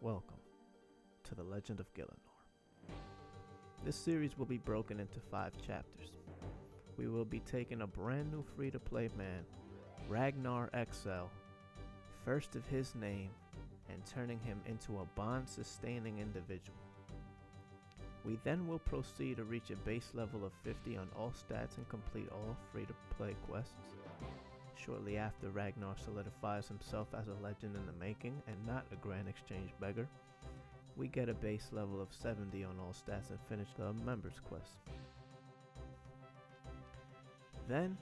Welcome to the Legend of Gielinor. This series will be broken into 5 chapters. We will be taking a brand new free-to-play man, Ragnar XL, first of his name, and turning him into a bond-sustaining individual. We then will proceed to reach a base level of 50 on all stats and complete all free-to-play quests. Shortly after, Ragnar solidifies himself as a legend in the making and not a Grand Exchange beggar. We get a base level of 70 on all stats and finish the members quest. Then,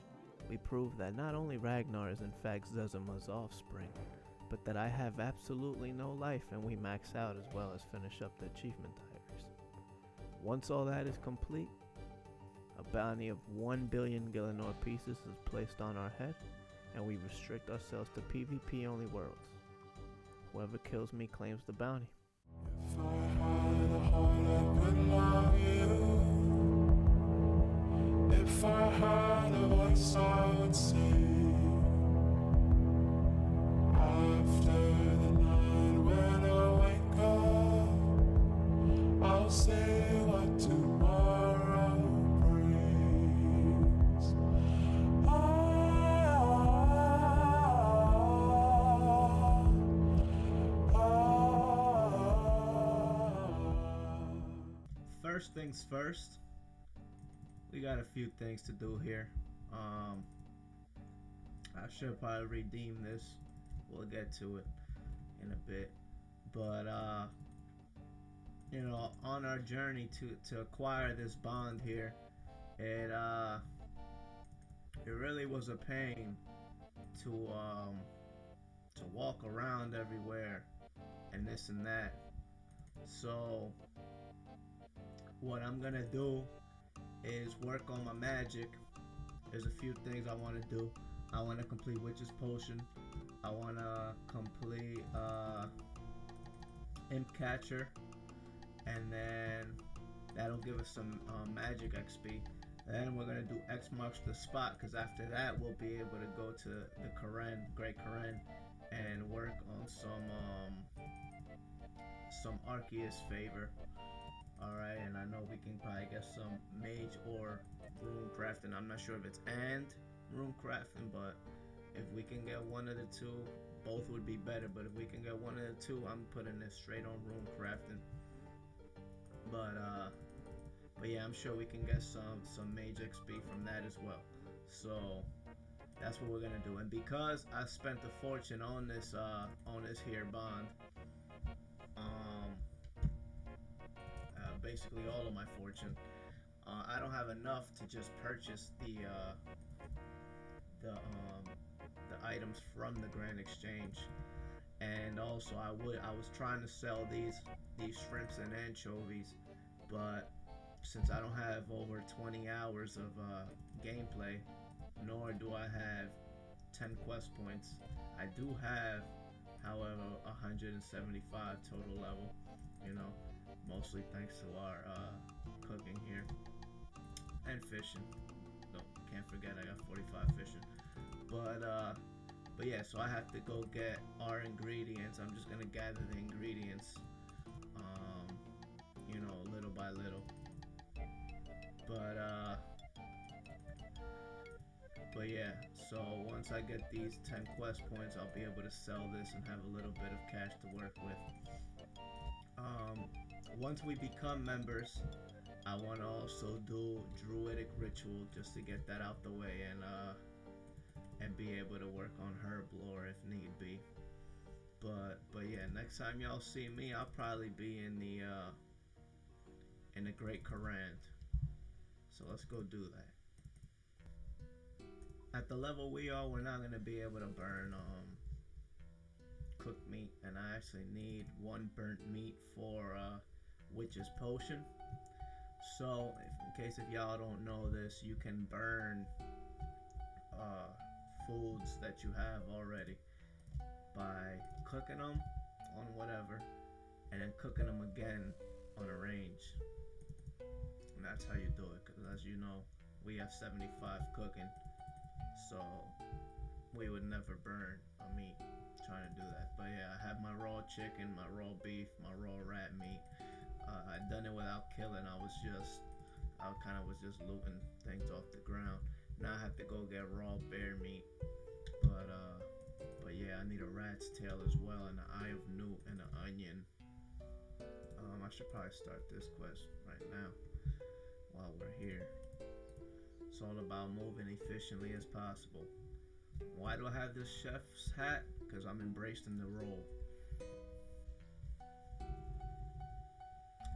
we prove that not only Ragnar is in fact Zezuma's offspring, but that I have absolutely no life, and we max out as well as finish up the achievement diaries. Once all that is complete, a bounty of 1 billion Gielinor pieces is placed on our head, and we restrict ourselves to PvP only worlds. Whoever kills me claims the bounty. If I had a heart that could love you, if I had a voice I would sing, after the night when I wake up, I'll say what tomorrow brings. First things first, we got a few things to do here. I should probably redeem this. We'll get to it in a bit, but you know, on our journey to acquire this bond here, it really was a pain to walk around everywhere and this and that. So what I'm gonna do is work on my magic. There's a few things I want to do. I want to complete Witch's Potion. I want to complete Imp Catcher, and then that'll give us some magic XP. Then we're gonna do X marks the spot, because after that we'll be able to go to the Karen, Great Karen, and work on some Arceus favor. Alright, and I know we can probably get some mage or rune crafting. I'm not sure if it's and rune crafting, but if we can get one of the two, both would be better. But if we can get one of the two, I'm putting this straight on rune crafting. But yeah, I'm sure we can get some mage XP from that as well. So that's what we're gonna do. And because I spent a fortune on this here bond, basically all of my fortune, I don't have enough to just purchase the items from the Grand Exchange. And also I was trying to sell these shrimps and anchovies, but since I don't have over 20 hours of gameplay, nor do I have 10 quest points, I do have, however, 175 total level, you know, mostly thanks to our cooking here and fishing. No, can't forget I got 45 fishing. But yeah, so I have to go get our ingredients. I'm just gonna gather the ingredients, you know, little by little. But yeah, so once I get these 10 quest points, I'll be able to sell this and have a little bit of cash to work with. Once we become members, I want to also do Druidic Ritual, just to get that out the way, and be able to work on herb lore if need be. But yeah, next time y'all see me, I'll probably be in the Great Karen. So let's go do that. At the level we are, we're not going to be able to burn cooked meat, and I actually need 1 burnt meat for Witch's Potion. So in case if y'all don't know this, you can burn foods that you have already by cooking them on whatever, and then cooking them again on a range. And that's how you do it, because as you know, we have 75 cooking. So we would never burn a meat trying to do that. But yeah, I have my raw chicken, my raw beef, my raw rat meat. I'd done it without killing. I kind of was just looting things off the ground. Now I have to go get raw bear meat. But yeah, I need a rat's tail as well, and an eye of newt, and an onion. I should probably start this quest right now while we're here. It's all about moving efficiently as possible. Why do I have this chef's hat? Because I'm embracing the role.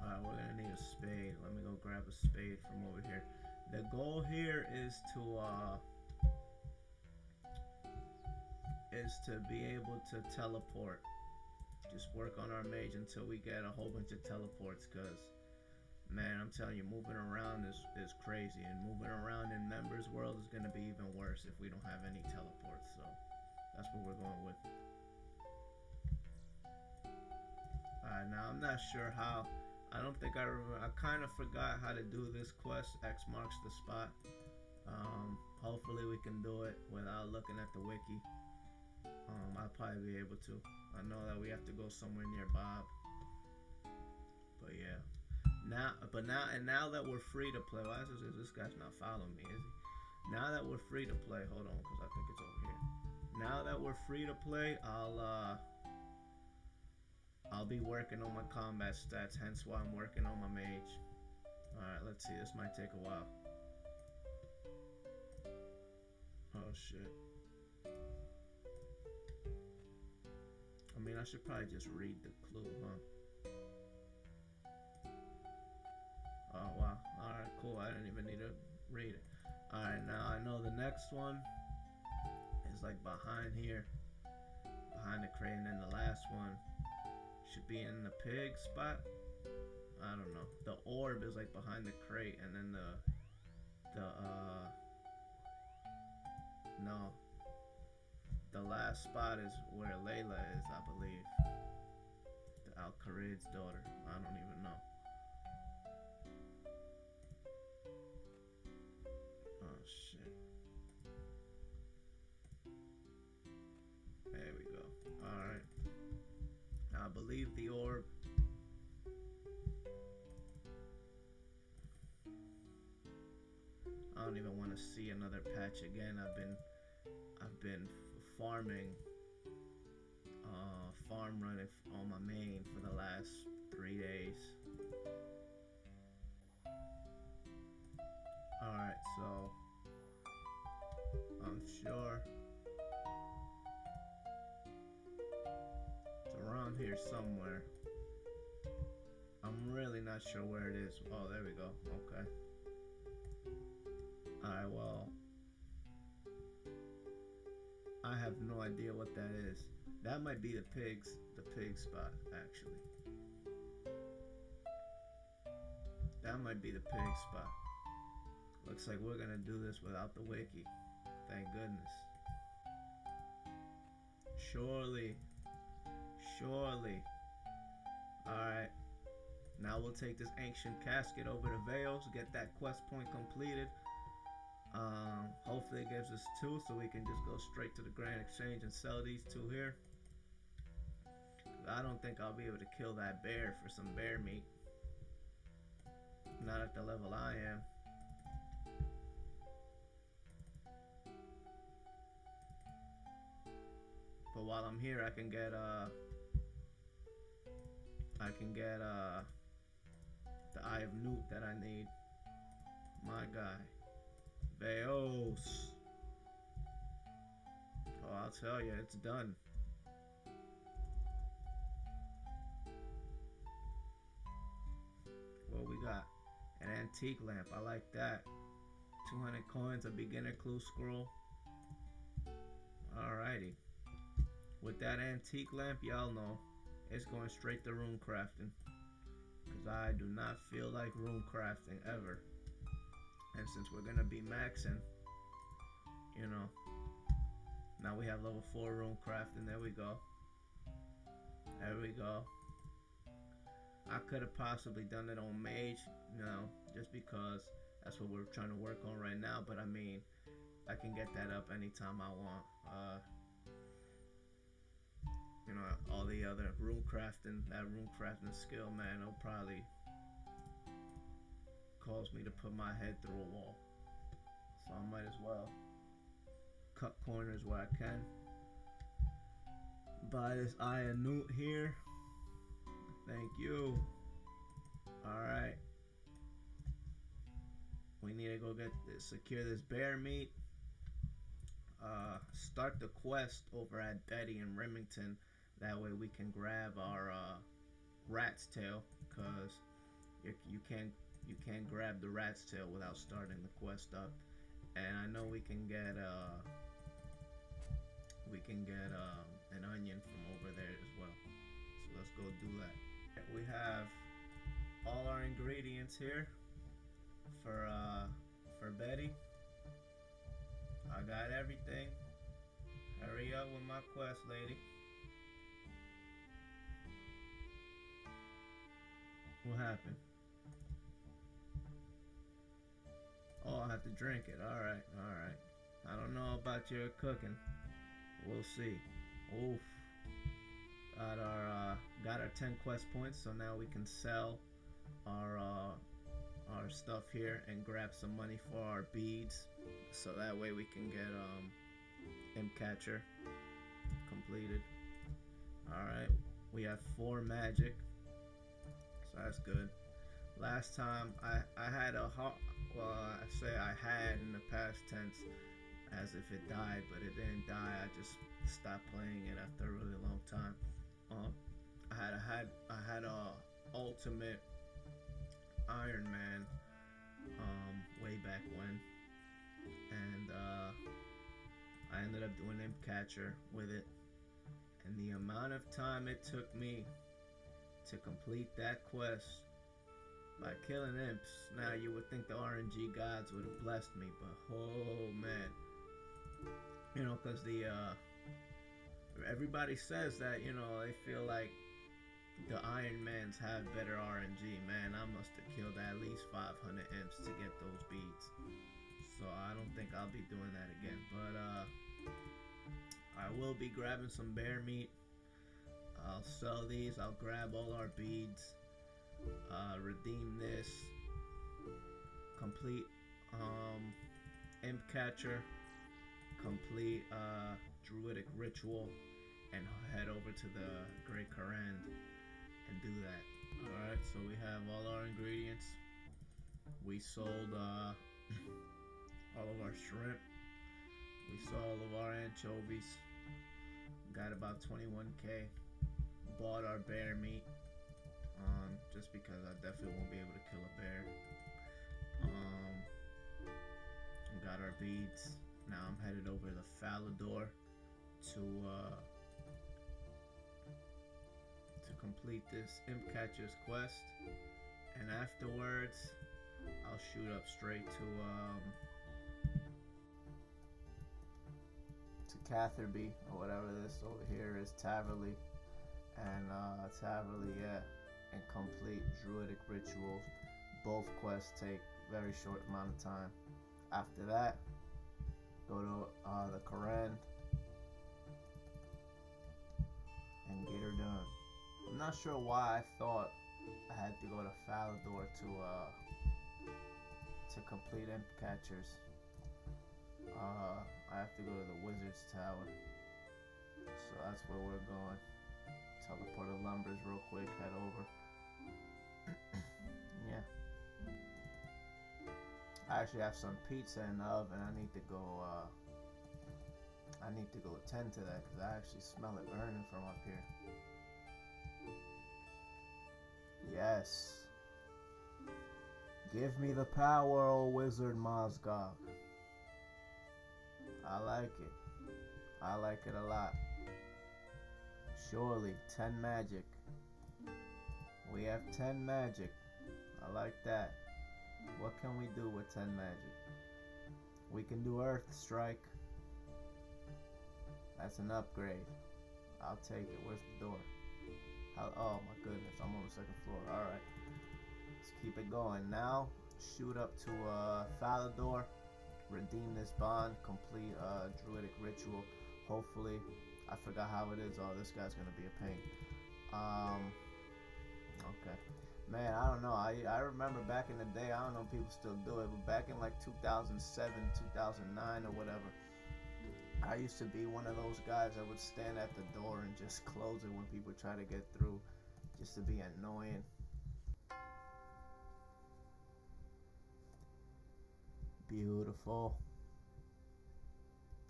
Alright, we're gonna need a spade. Let me go grab a spade from over here. The goal here is to be able to teleport. Just work on our mage until we get a whole bunch of teleports, because man, I'm telling you, moving around is crazy, and moving around in members world is going to be even worse if we don't have any teleports. So that's what we're going with. Alright, now I'm not sure how. I don't think I remember. I kind of forgot how to do this quest. X marks the spot. Hopefully we can do it without looking at the wiki. I'll probably be able to. I know that we have to go somewhere near Bob. But yeah. Now that we're free to play, why is this guy's not following me, is he? Now that we're free to play, hold on, because I think it's over here. Now that we're free to play, I'll be working on my combat stats, hence why I'm working on my mage. Alright, let's see, this might take a while. Oh shit. I mean, I should probably just read the clue, huh? Oh, wow. Alright, cool. I didn't even need to read it. Alright, now I know the next one is like behind here. Behind the crate. And then the last one should be in the pig spot. I don't know. The orb is like behind the crate. And then no. The last spot is where Layla is, I believe. The Al-Kharid's daughter. I don't even know. Oh, shit. There we go. Alright. I believe the orb. I don't even want to see another patch again. I've been farming, farm running on my main for the last 3 days. Alright, so I'm sure it's around here somewhere. I'm really not sure where it is. Oh, there we go. Okay. Alright, well, I have no idea what that is. That might be the pig spot, actually. That might be the pig spot. Looks like we're gonna do this without the wiki. Thank goodness. Surely. Surely. Alright. Now we'll take this ancient casket over to Vales, get that quest point completed. Hopefully it gives us 2 so we can just go straight to the Grand Exchange and sell these 2 here. I don't think I'll be able to kill that bear for some bear meat. Not at the level I am. But while I'm here, I can get the Eye of Newt that I need. My guy. Veos. Oh, I'll tell you, it's done. What we got? An antique lamp. I like that. 200 coins, a beginner clue scroll. Alrighty. With that antique lamp, y'all know it's going straight to rune crafting. Because I do not feel like rune crafting ever. And since we're going to be maxing, you know, now we have level 4 rune crafting. There we go. There we go. I could have possibly done it on mage, you know, just because that's what we're trying to work on right now. But I mean, I can get that up anytime I want. You know, all the other room crafting, that room crafting skill, man, it'll probably cause me to put my head through a wall. So I might as well cut corners where I can. Buy this iron newt here. Thank you. Alright. We need to go get this, secure this bear meat. Start the quest over at Betty and Remington. That way we can grab our rat's tail, cause you can't grab the rat's tail without starting the quest up. And I know we can get an onion from over there as well. So let's go do that. We have all our ingredients here for Betty. I got everything. Hurry up with my quest, lady. What happened? Oh, I have to drink it. Alright, alright. I don't know about your cooking. We'll see. Oof. Got our 10 quest points, so now we can sell our stuff here and grab some money for our beads. So that way we can get Imp Catcher completed. Alright. We have 4 magic. So that's good. Last time I had a hot, well, I say I had in the past tense as if it died, but it didn't die. I just stopped playing it after a really long time. I had a ultimate Iron Man way back when, and I ended up doing Imp Catcher with it, and the amount of time it took me to complete that quest by killing imps. Now you would think the RNG gods would have blessed me, but oh man, you know, because everybody says that, you know, they feel like the Iron Mans have better RNG. Man, I must have killed at least 500 imps to get those beads, so I don't think I'll be doing that again. But I will be grabbing some bear meat. I'll sell these. I'll grab all our beads, redeem this, complete Imp Catcher, complete Druidic Ritual, and head over to the Great Corand and do that. Alright, so we have all our ingredients. We sold all of our shrimp. We sold all of our anchovies. Got about 21k. Bought our bear meat, just because I definitely won't be able to kill a bear. Got our beads. Now I'm headed over to Falador to complete this Imp Catcher's quest, and afterwards I'll shoot up straight to Catherby, or whatever this over here is, Taverley, and yeah, and complete Druidic Rituals. Both quests take very short amount of time. After that, go to the Corand and get her done. I'm not sure why I thought I had to go to Falador to complete Imp Catchers. I have to go to the Wizard's Tower, so that's where we're going. Teleport the lumbers real quick, head over. Yeah. I actually have some pizza in the oven. I need to go tend to that, because I actually smell it burning from up here. Yes. Give me the power, O Wizard Mozgog. I like it. I like it a lot. Surely, 10 magic. We have 10 magic. I like that. What can we do with 10 magic? We can do Earth Strike. That's an upgrade. I'll take it. Where's the door? Oh my goodness, I'm on the 2nd floor. Alright. Let's keep it going. Now, shoot up to Falador redeem this bond, complete druidic ritual. Hopefully, I forgot how it is. Oh, this guy's gonna be a pain. Okay. Man, I don't know. I remember back in the day, I don't know if people still do it, but back in like 2007, 2009 or whatever, I used to be one of those guys that would stand at the door and just close it when people try to get through, just to be annoying. Beautiful.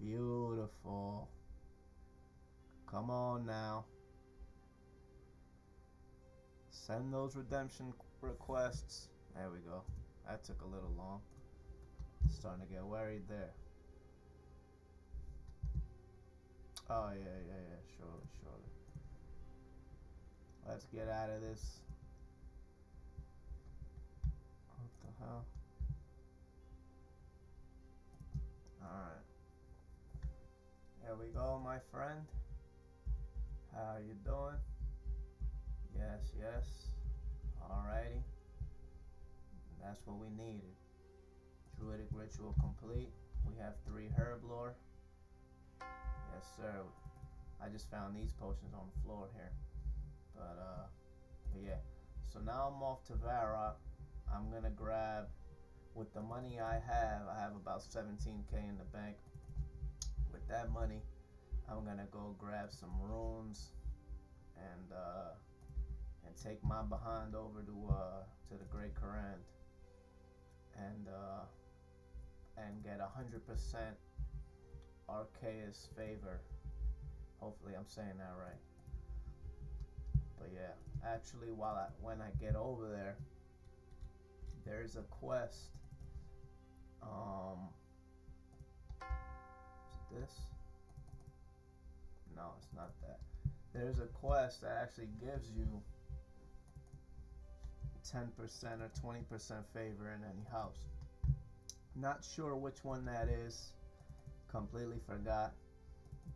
Beautiful. Come on now. Send those redemption requests. There we go. That took a little long. Starting to get worried there. Oh, yeah. Surely. Let's get out of this. What the hell? Alright. Here we go, my friend. How you doing? Yes. Alrighty. That's what we needed. Druidic ritual complete. We have 3 herb lore. Yes, sir. I just found these potions on the floor here. But yeah. So now I'm off to Varrock. I'm gonna grab, with the money I have about 17k in the bank. With that money, I'm gonna go grab some runes and take my behind over to the Great Courant and get 100% Arceus favor. Hopefully I'm saying that right. But yeah, actually when I get over there, there's a quest. Is it this? No, it's not that. There's a quest that actually gives you 10% or 20% favor in any house. Not sure which one that is. Completely forgot.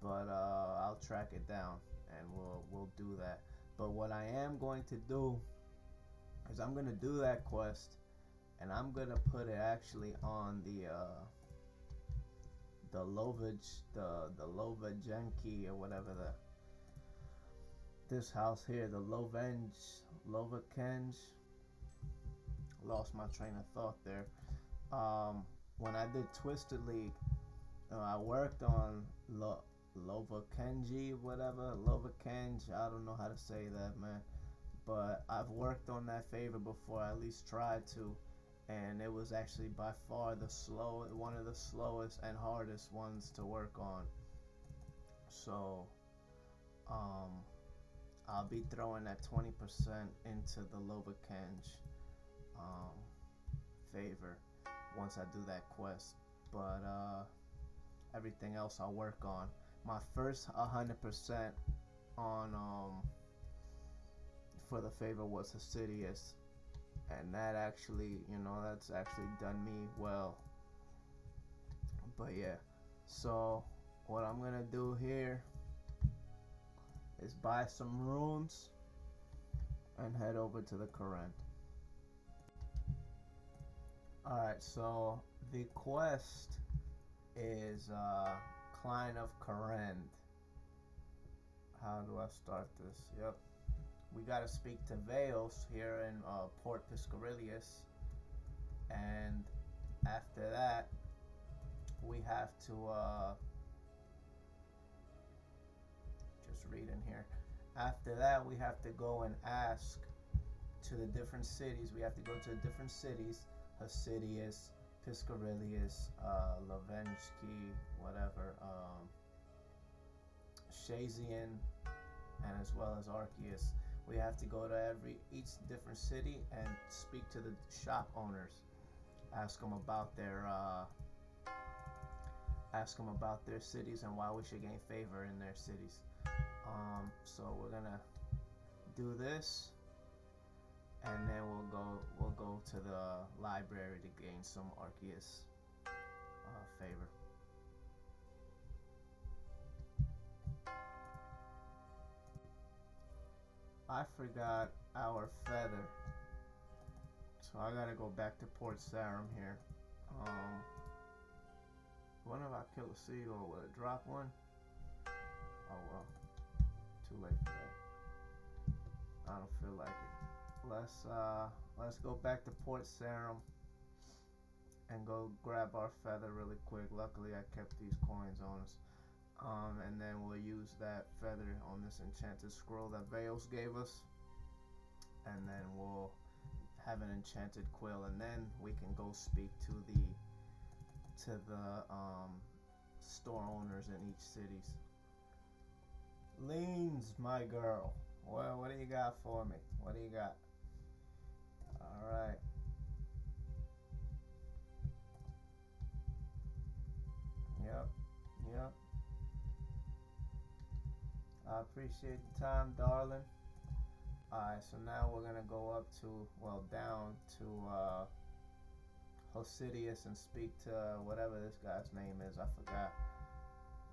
But I'll track it down and we'll do that. But what I am going to do is I'm gonna do that quest, and I'm gonna put it actually on the Lovagenki or whatever this house here, the Lovakenge. Lost my train of thought there. When I did Twisted League, I worked on Lovakenji, whatever, Lovakenge. I don't know how to say that, man. But I've worked on that favor before, I at least tried to, and it was actually by far one of the slowest and hardest ones to work on. So, I'll be throwing that 20% into the Lovakenge favor once I do that quest. But everything else I'll work on. My first 100% on for the favor was Hasidius, and that actually, that's actually done me well. But yeah, so what I'm gonna do here is buy some runes and head over to the Courant. Alright, so the quest is Klein of Courant. How do I start this? Yep. We gotta speak to Vales here in Port Piscarilius, and after that we have to just read in here. After that we have to go and ask to the different cities. We have to go to the different cities: Hasidius, Piscarilius, Lovenski, whatever, Shazian, and as well as Arceus. We have to go to each different city and speak to the shop owners. Ask them about their cities and why we should gain favor in their cities. So we're gonna do this, and then we'll go to the library to gain some Arceus favor. I forgot our feather, so I gotta go back to Port Sarum here. When have I killed a seed or will it drop one? Oh well. Too late for that. I don't feel like it. Let's go back to Port Sarum and go grab our feather really quick. Luckily I kept these coins on us. And then we'll use that feather on this enchanted scroll that Veils gave us. And then we'll have an enchanted quill, and then we can go speak to the store owners in each cities. Leans, my girl. Well, what do you got for me? What do you got? Alright. Yep. I appreciate the time, darling. Alright, so now we're gonna go up to, well, down to Hosidius and speak to whatever this guy's name is. I forgot.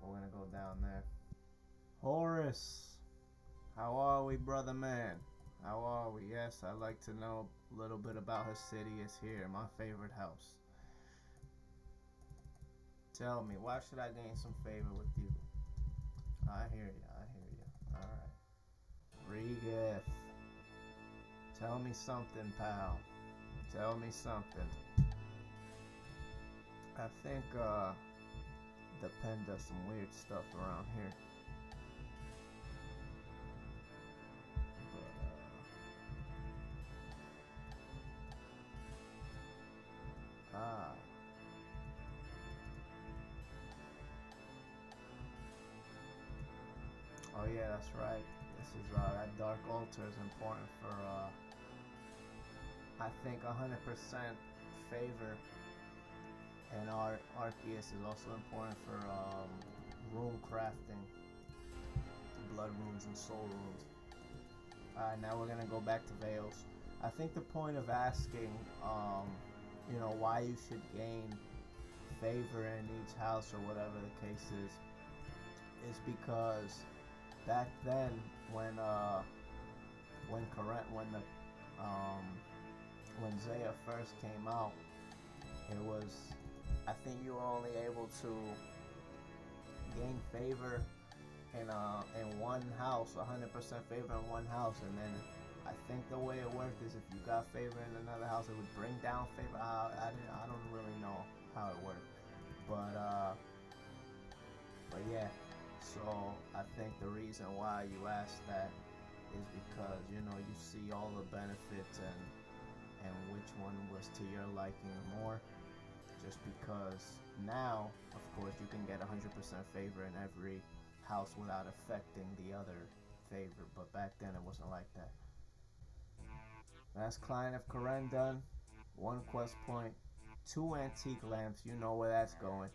We're gonna go down there. Horace, how are we, brother man? How are we? Yes, I'd like to know a little bit about Hosidius here, my favorite house. Tell me, why should I gain some favor with you? I hear you. Alright. Regith. Tell me something, pal. Tell me something. I think the pen does some weird stuff around here. Oh yeah, that's right. This is that dark altar is important for I think 100% favor, and our Arceus is also important for rune crafting, blood runes and soul runes. Alright, now we're gonna go back to Veils. I think the point of asking you know, why you should gain favor in each house or whatever the case is because back then when Zaya first came out, it was, I think you were only able to gain favor in one house, 100% favor in one house, and then I think the way it worked is if you got favor in another house, it would bring down favor. I don't really know how it worked, but yeah. So I think the reason why you asked that is because, you know, you see all the benefits and which one was to your liking more. Just because now, of course, you can get 100% favor in every house without affecting the other favor, but back then it wasn't like that. That's Client of Karen done. 1 quest point, 2 antique lamps. You know where that's going.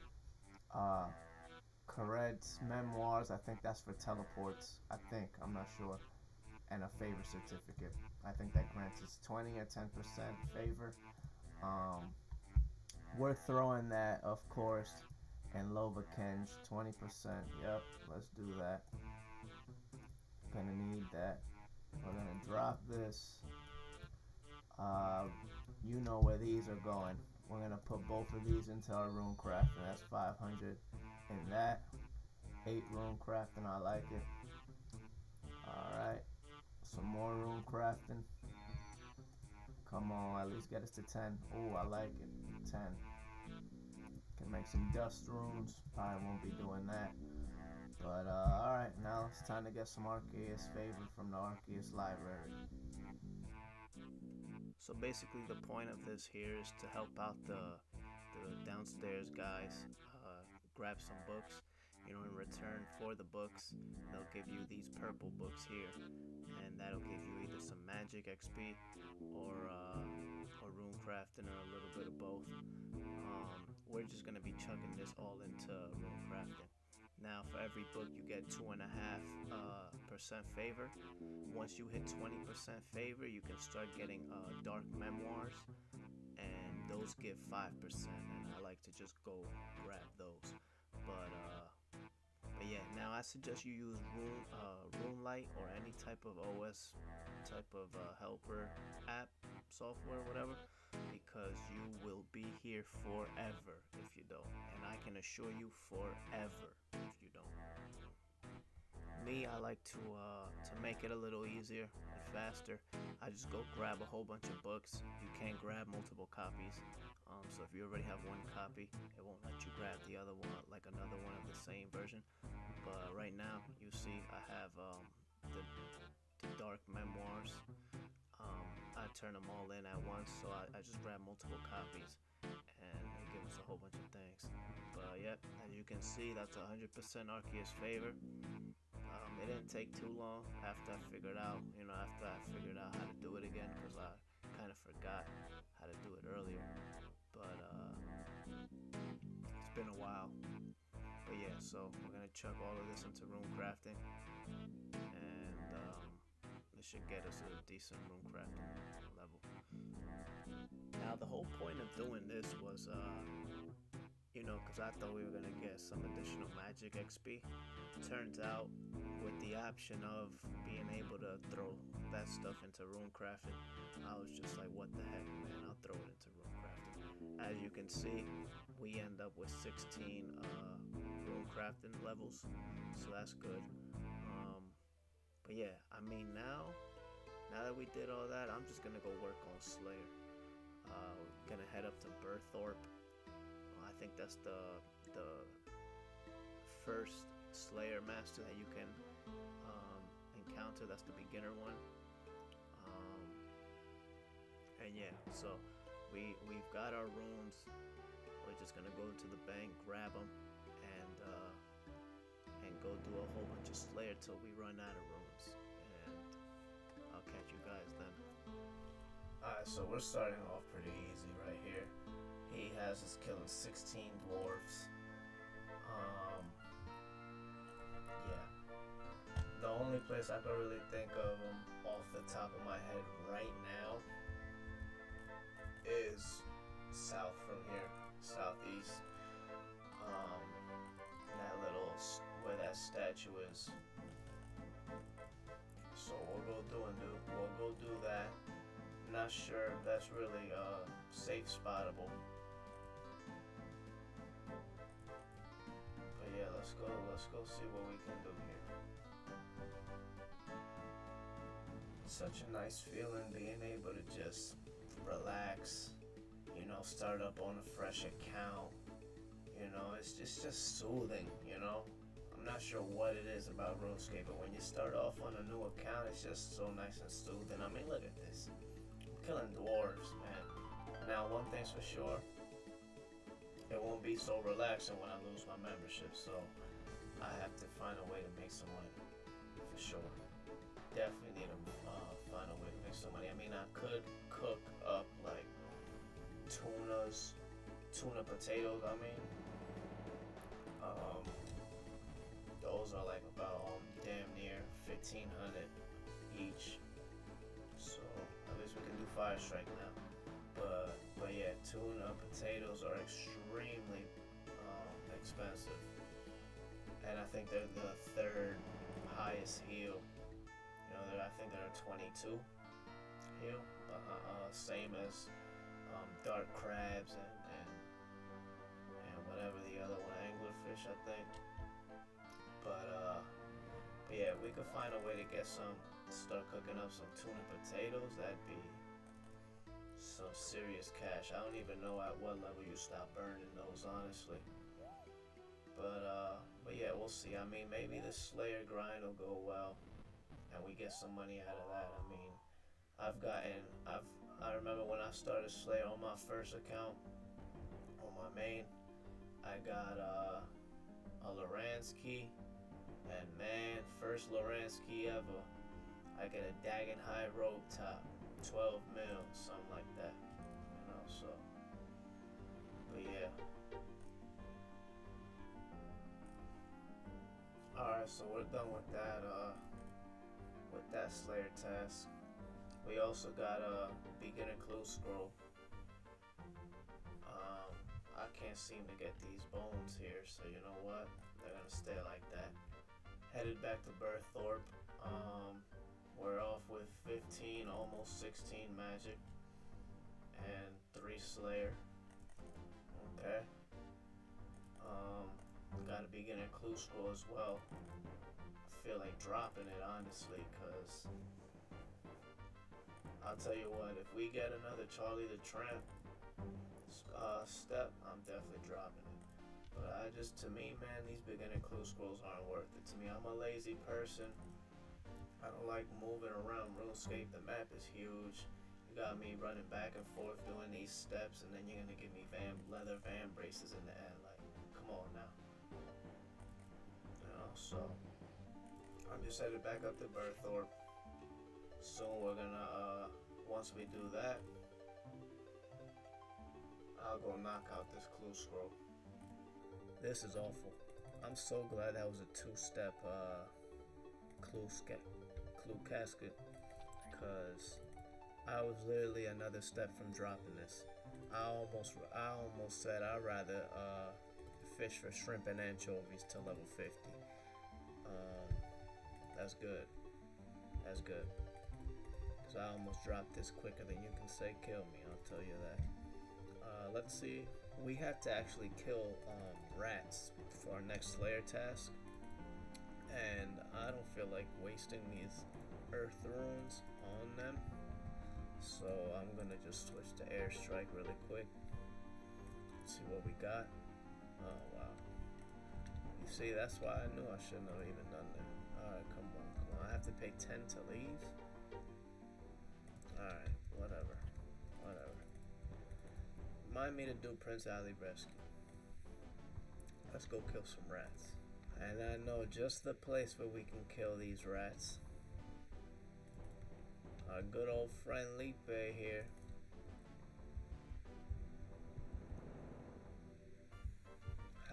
Kared's memoirs. I think that's for teleports. I'm not sure. And a favor certificate. I think that grants us 20 or 10% favor. We're throwing that, of course, and Lovakenj 20%. Yep, let's do that. Gonna need that. We're gonna drop this. You know where these are going. We're gonna put both of these into our rune crafting. That's 500 in that. 8 rune crafting, I like it. Alright. Some more rune crafting. Come on, at least get us to 10. Oh, I like it. 10. Can make some dust runes. Probably won't be doing that. But alright, now it's time to get some Arceus favor from the Arceus library. So basically the point of this here is to help out the downstairs guys grab some books. You know, in return for the books, they'll give you these purple books here, and that'll give you either some magic XP or rune crafting, or a little bit of both. We're just gonna be chugging this all into rune crafting. Now, for every book, you get 2.5% favor. Once you hit 20% favor, you can start getting dark memoirs, and those give 5%. And I like to just go grab those. But But yeah, now I suggest you use Room Light or any type of OS type of helper app, software, whatever, because you will be here forever if you don't, and I can assure you forever if you don't. Me, I like to make it a little easier and faster. I just go grab a whole bunch of books. You can't grab multiple copies. So if you already have one copy, it won't let you grab the other one, like another one of the same version. But right now, you see, I have the dark memoirs. I turn them all in at once, so I just grab multiple copies, and it gives us a whole bunch of things. But yep, as you can see, that's 100% Arceus favor. It didn't take too long after I figured out how to do it again, because I kind of forgot how to do it earlier. But it's been a while. But yeah, so we're gonna chuck all of this into room crafting, and it should get us a decent room crafting level. Now the whole point of doing this was, because I thought we were gonna get some additional magic XP. Turns out, with the option of being able to throw that stuff into room crafting, I was just like, what the heck, man, I'll throw it into room crafting. As you can see, we end up with 16 room crafting levels, so that's good. But yeah, I mean, now that we did all that, I'm just gonna go work on Slayer. Gonna head up to Berthorpe. I think that's the first Slayer master that you can encounter. That's the beginner one. And yeah, so we've got our rooms. We're just gonna go to the bank, grab them, and go do a whole bunch of Slayer till we run out of rooms. And I'll catch you guys then. Alright, so we're starting off pretty easy right here. He has us killing 16 dwarves. Yeah. The only place I can really think of him off the top of my head right now is south from here, southeast. That little, where that statue is. So we'll go do that. Not sure if that's really safe spottable. But yeah, let's go see what we can do here. Such a nice feeling being able to just relax, start up on a fresh account. It's just soothing, I'm not sure what it is about RuneScape, but when you start off on a new account, it's just so nice and soothing. I mean, look at this. I'm killing dwarves, man. Now, one thing's for sure, it won't be so relaxing when I lose my membership, so I have to find a way to make some money, for sure. Definitely need to find a way to make some money. I mean, I could cook up, like, tuna potatoes, those are like about damn near 1,500 each. So at least we can do fire strike now. But yeah, tuna potatoes are extremely expensive, and I think they're the third highest heal. I think they're 22 heal, same as dark crabs and whatever the other one, anglerfish, I think. But yeah, we could find a way to start cooking up some tuna potatoes. That'd be some serious cash. I don't even know at what level you stop burning those, honestly. But yeah, we'll see. I mean, maybe the Slayer grind will go well, and we get some money out of that. I mean, I remember when I started Slayer on my first account, on my main, I got a Loran's key, and man, first Loran's key ever, I get a Dagon High rope top, 12 mil, something like that, so, but yeah. Alright, so we're done with that Slayer task. We also got a beginner clue scroll. I can't seem to get these bones here, so you know what? they're gonna stay like that. Headed back to Berthorpe. We're off with 15, almost 16 magic, and 3 Slayer. Okay. Got a beginner clue scroll as well. I feel like dropping it honestly, cause I'll tell you what, if we get another Charlie the Tramp step, I'm definitely dropping it. But to me, man, these beginner clue scrolls aren't worth it to me. I'm a lazy person. I don't like moving around RuneScape. The map is huge. You got me running back and forth doing these steps, and then you're gonna give me leather van braces in the end. Like, come on now. You know, so I'm just headed back up to Berthorpe. Soon we're gonna, once we do that, I'll go knock out this clue scroll. This is awful. I'm so glad that was a 2-step clue casket, because I was literally another step from dropping this. I almost said I'd rather fish for shrimp and anchovies to level 50. That's good. That's good. Because I almost dropped this quicker than you can say kill me, I'll tell you that. Let's see. We have to actually kill rats for our next Slayer task. And I don't feel like wasting these earth runes on them. So I'm gonna just switch to airstrike really quick. Let's see what we got. Oh wow. You see, that's why I knew I shouldn't have even done that. Alright, come on. I have to pay 10 to leave? Alright, whatever. Remind me to do Prince Ali Rescue. Let's go kill some rats. And I know just the place where we can kill these rats. Our good old friend Lipe here.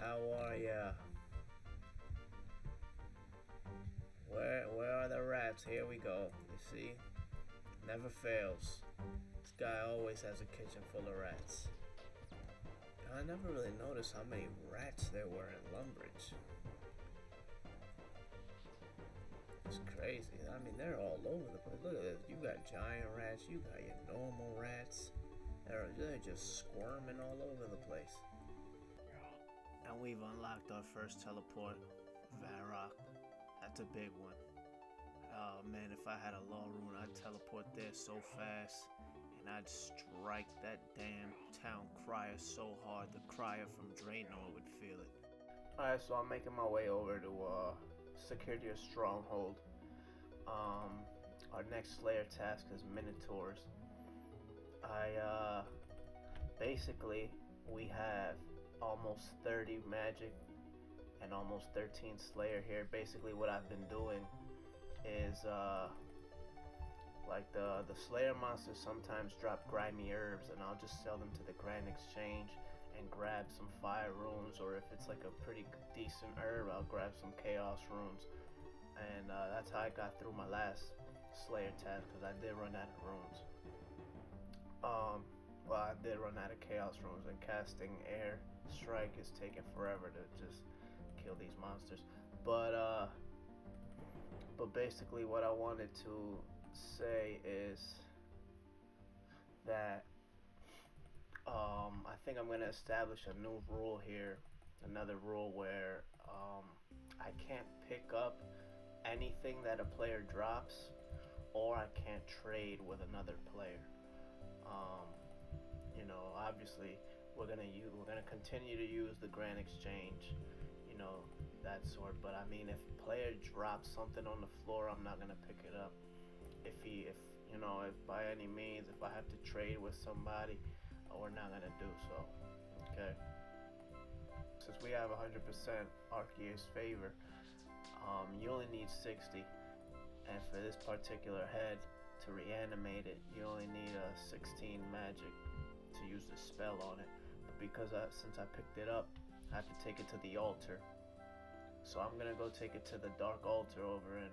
How are ya? Where are the rats? Here we go. You see? Never fails. This guy always has a kitchen full of rats. I never really noticed how many rats there were in Lumbridge. It's crazy. I mean, they're all over the place. Look at this. You got giant rats. You got your normal rats. They're just squirming all over the place. And we've unlocked our first teleport, Varrock. That's a big one. Oh man, if I had a law rune, I'd teleport there so fast. And I'd strike that damn town crier so hard, the crier from Draenor would feel it. Alright, so I'm making my way over to secure your stronghold. Our next Slayer task is Minotaurs. Basically, we have almost 30 magic and almost 13 Slayer here. Basically, what I've been doing is like the Slayer monsters sometimes drop grimy herbs, and I'll just sell them to the Grand Exchange and grab some fire runes, or if it's like a pretty decent herb, I'll grab some chaos runes. And that's how I got through my last Slayer task, because I did run out of runes. Well, I did run out of chaos runes, and casting air strike is taking forever to just kill these monsters. But basically what I wanted to say is that I think I'm going to establish a new rule here, another rule where I can't pick up anything that a player drops, or I can't trade with another player. You know, obviously we're gonna continue to use the Grand Exchange, you know, that sort. But I mean, if a player drops something on the floor, I'm not gonna pick it up. If by any means, if I have to trade with somebody, we're not gonna do so. Okay. Since we have 100% Arceus favor, you only need 60, and for this particular head to reanimate it, you only need 16 magic to use the spell on it. But because since I picked it up, I have to take it to the altar. So I'm gonna go take it to the Dark Altar over in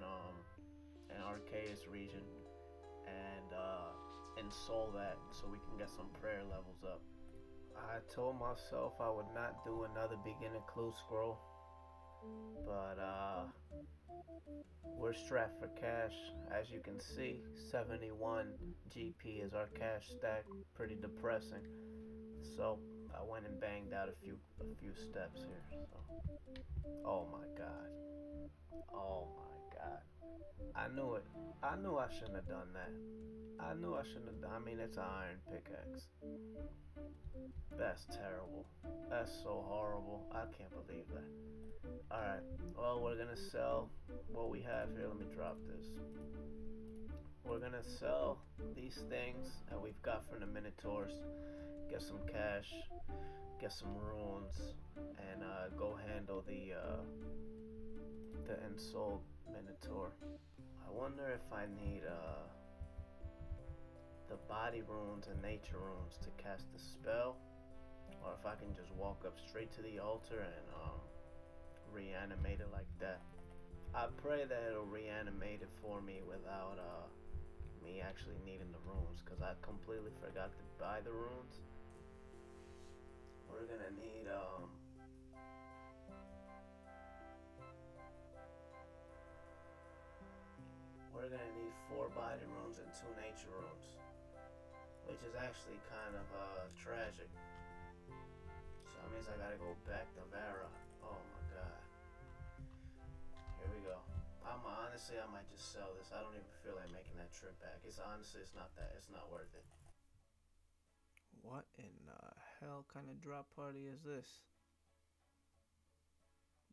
Arceus region, and install that so we can get some prayer levels up. I told myself I would not do another beginner clue scroll, But we're strapped for cash. As you can see, 71 GP is our cash stack. Pretty depressing. So I went and banged out a few steps here. So, oh my god. Oh my god. I knew it. I knew I shouldn't have done that. I knew I shouldn't have done. I mean, it's an iron pickaxe. That's terrible. That's so horrible. I can't believe that. Alright, well, we're gonna sell what we have here. Let me drop this. We're gonna sell these things that we've got from the Minotaurs, get some cash, get some runes, and go handle the ensouled Minotaur. I wonder if I need the body runes and nature runes to cast the spell, or if I can just walk up straight to the altar and reanimate it like that. I pray that it'll reanimate it for me without me actually needing the runes, because I completely forgot to buy the runes. We're gonna need we're gonna need 4 body runes and 2 nature runes, which is actually kind of tragic. So that means I gotta go back to Vara. Oh my god. Here we go. Honestly, I might just sell this. I don't even feel like making that trip back. It's honestly, it's not worth it. What in the hell kind of drop party is this?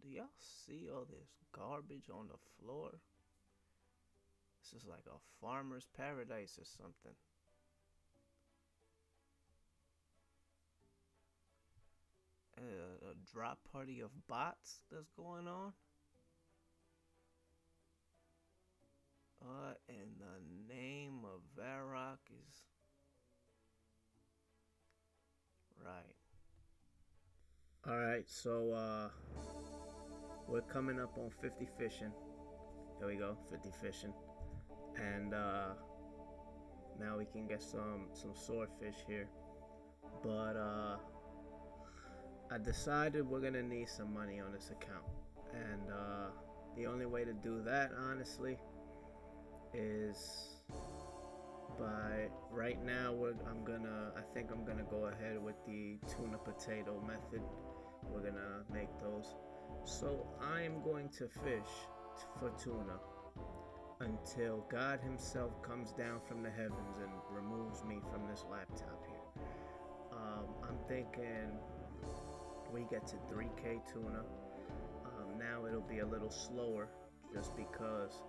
Do y'all see all this garbage on the floor? This is like a farmer's paradise or something. A drop party of bots that's going on? In the name of Varrock is... Right. Alright, so we're coming up on 50 fishing. There we go, 50 fishing. And now we can get some swordfish here. But I decided we're gonna need some money on this account. And the only way to do that, honestly, is by right now I think I'm gonna go ahead with the tuna potato method. We're gonna make those. So I am going to fish for tuna until God himself comes down from the heavens and removes me from this laptop here. I'm thinking we get to 3k tuna. Now it'll be a little slower just because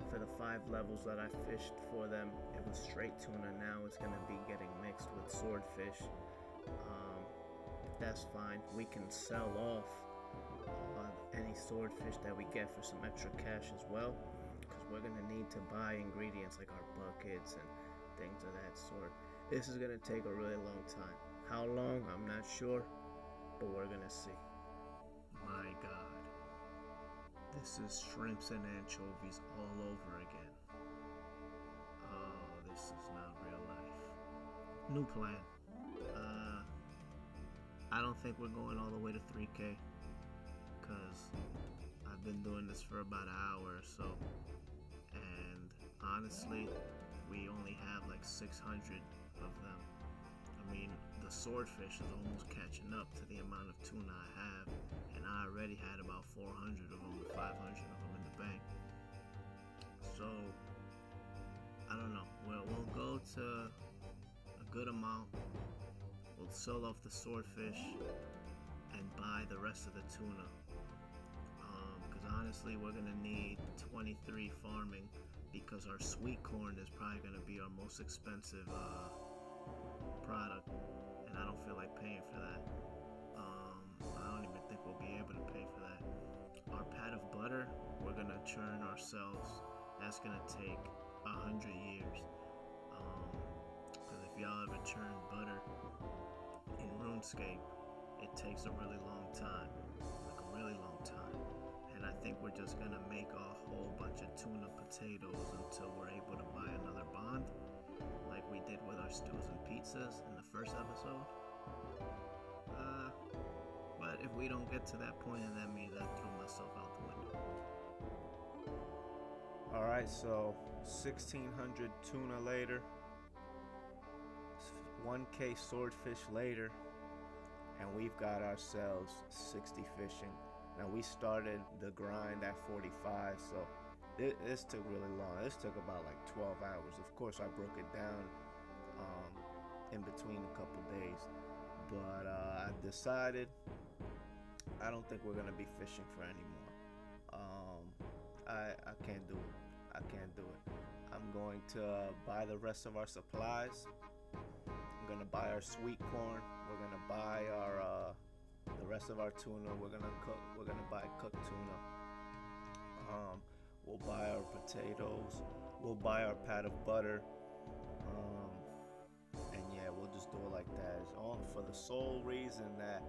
for the 5 levels that I fished for them, it was straight tuna. Now it's gonna be getting mixed with swordfish. That's fine. We can sell off any swordfish that we get for some extra cash as well, because we're gonna need to buy ingredients like our buckets and things of that sort. This is gonna take a really long time. How long? I'm not sure, but we're gonna see. My God. This is shrimps and anchovies all over again. Oh, this is not real life. New plan. I don't think we're going all the way to 3k, because I've been doing this for about an hour or so, and honestly, we only have like 600 of them. I mean, the swordfish is almost catching up to the amount of tuna I have, and I already had about 400 of them, 500 of them in the bank. So, I don't know. We'll go to a good amount. We'll sell off the swordfish and buy the rest of the tuna. Because honestly, we're gonna need 23 farming, because our sweet corn is probably gonna be our most expensive product, and I don't feel like paying for that. I don't even think we'll be able to pay for that. Our pat of butter, we're gonna churn ourselves. That's gonna take 100 years. Because if y'all ever churn butter in RuneScape, it takes a really long time, like a really long time. And I think we're just gonna make a whole bunch of tuna potatoes until we're able to buy another bond, like we did with our stews and pizzas in the first episode. But But if we don't get to that point, then that means I threw myself out the window. Alright, so 1600 tuna later, 1K swordfish later, and we've got ourselves 60 fishing. Now we started the grind at 45, so this took really long. This took about like 12 hours. Of course, I broke it down in between a couple days, but I decided I don't think we're gonna be fishing for any more. I can't do it. I can't do it. I'm going to buy the rest of our supplies. I'm gonna buy our sweet corn. We're gonna buy our the rest of our tuna. We're gonna buy cooked tuna. We'll buy our potatoes. We'll buy our pat of butter. And yeah, we'll just do it like that. It's all for the sole reason that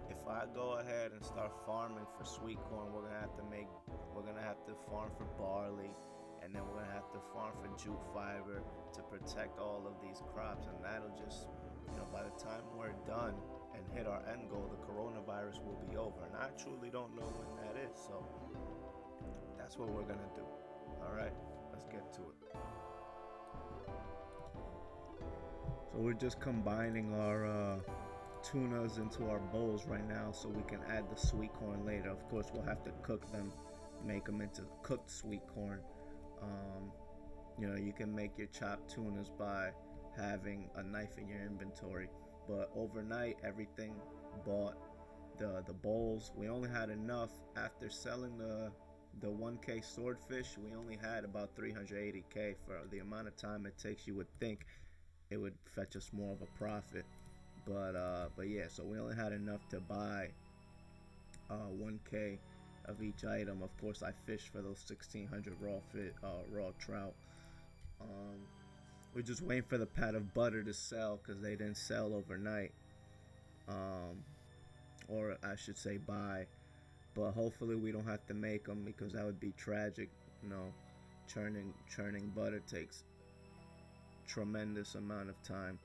if I go ahead and start farming for sweet corn, we're gonna have to farm for barley, and then we're gonna have to farm for jute fiber to protect all of these crops, and that'll just, by the time we're done and hit our end goal, the coronavirus will be over, and I truly don't know when that is. So that's what we're gonna do. All right, let's get to it. So we're just combining our tunas into our bowls right now so we can add the sweet corn later. Of course, we'll have to cook them, make them into cooked sweet corn. You can make your chopped tunas by having a knife in your inventory, but overnight everything bought the bowls. We only had enough after selling the 1K swordfish. We only had about 380K for the amount of time it takes. You would think it would fetch us more of a profit, but yeah, so we only had enough to buy 1K of each item. Of course, I fished for those 1600 raw trout. We're just waiting for the pat of butter to sell because they didn't sell overnight, or I should say buy. But hopefully we don't have to make them, because that would be tragic. Churning butter takes tremendous amount of time,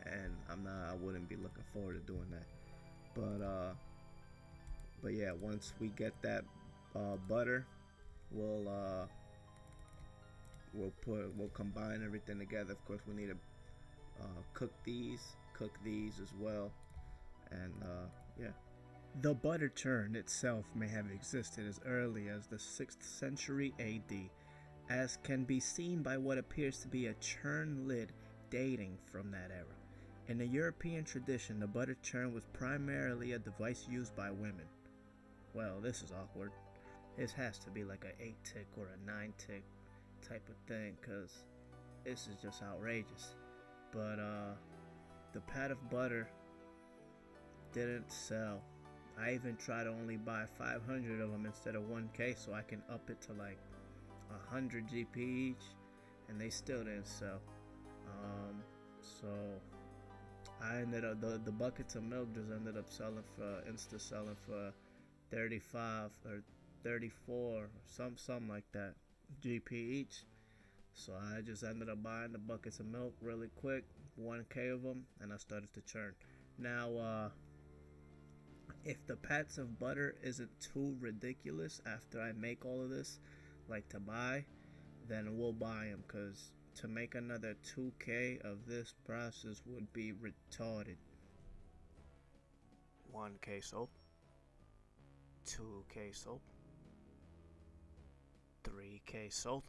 and I wouldn't be looking forward to doing that. But yeah, once we get that butter, we'll combine everything together. Of course, we need to cook these as well, and yeah. The butter churn itself may have existed as early as the 6th century AD, as can be seen by what appears to be a churn lid dating from that era. In the European tradition, the butter churn was primarily a device used by women. Well, this is awkward. This has to be like an 8-tick or a 9-tick type of thing, because this is just outrageous. But the pat of butter didn't sell. I even tried to only buy 500 of them instead of 1K, so I can up it to like 100 GP each, and they still didn't sell. So I ended up, the buckets of milk just ended up selling for 35 or 34 or something like that GP each. So I just ended up buying the buckets of milk really quick, 1K of them, and I started to churn. Now if the pats of butter isn't too ridiculous after I make all of this, like to buy, then we'll buy them, because to make another 2K of this process would be retarded. 1K soap, 2K soap, 3K soap.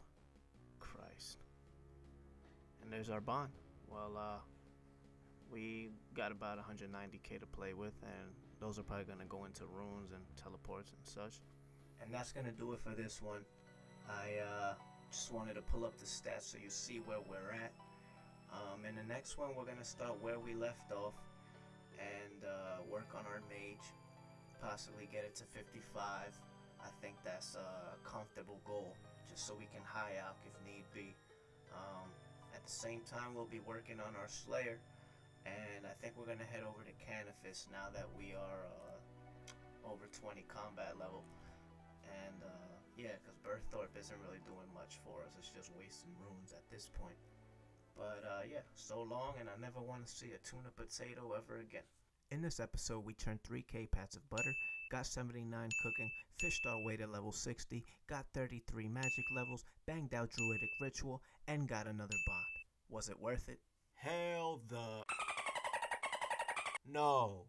Christ. And there's our bond. Well, we got about 190K to play with, and those are probably going to go into runes and teleports and such. And that's going to do it for this one. I just wanted to pull up the stats so you see where we're at. In the next one, we're going to start where we left off and work on our mage, possibly get it to 55. I think that's a comfortable goal, just so we can high out if need be. At the same time, we'll be working on our Slayer, and I think we're going to head over to Canifis now that we are over 20 combat level. And yeah, because Berthorpe isn't really doing much for us. It's just wasting runes at this point. But yeah, so long, and I never want to see a tuna potato ever again. In this episode, we turned 3k pats of butter, got 79 cooking, fished our way to level 60, got 33 magic levels, banged out druidic ritual, and got another bond. Was it worth it? Hell the... No.